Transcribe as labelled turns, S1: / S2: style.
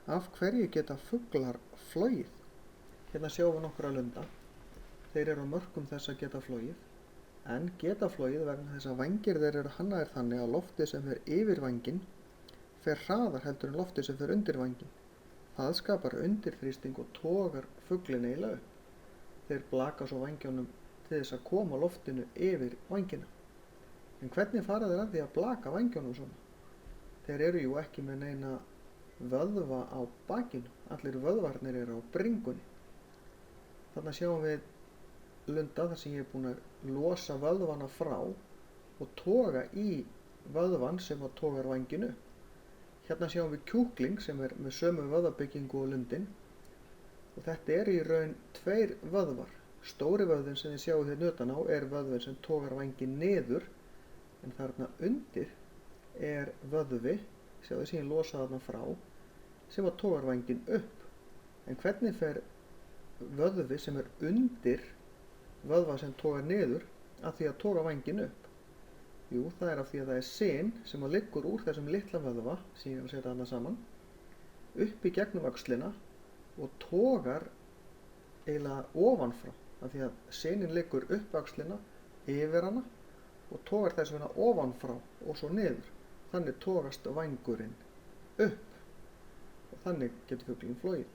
S1: Af hverju geta fuglar flogið? Hérna sjáum við nokkra lunda. Þeir eru á mörkum þess að geta flogið, en geta flogið vegna þess að vængir þeir eru hannaðir þannig að loftið sem fer yfir vænginn fer hraðar heldur en loftið sem fer undir vænginn. Það skapar undirþrýsting og togar fuglinn eiginlega upp. Þeir blaka svo vængjónum til þess að koma loftinu yfir vængina. En hvernig fara þeir að því að blaka vængjónum svona? Þeir eru jú ekki með neina vöðva á bakinu. Allir vöðvarnir eru á bringunni. Þarna sjáum við lunda þar sem ég er búinn að losa vöðvana frá og toga í vöðvan sem að togar vænginu. Hérna sjáum við kjúkling sem er með sömu vöðvabyggingu og lundin. Og þetta er í raun tveir vöðvar. Stóri vöðvinn sem þið sjáum þið nötan á er vöðvinn sem togar vængin niður, en þarna undir er vöðvi, sjáu þið sem ég losa þarna frá, sem að togar vængin upp. En hvernig fer vöðvi sem er undir vöðva sem togar niður að því að toga vængin upp? Jú, það er af því að það er sin sem að liggur úr þessum litla vöðva, sem ég er að setja þarna saman, upp í gegnum öxlina og togar eiginlega ofanfrá, af því að sinin liggur upp öxlina, yfir hana og togar þess vegna ofanfrá og svo niður. Þannig togast vængurinn upp og þannig getur fuglinn flogið.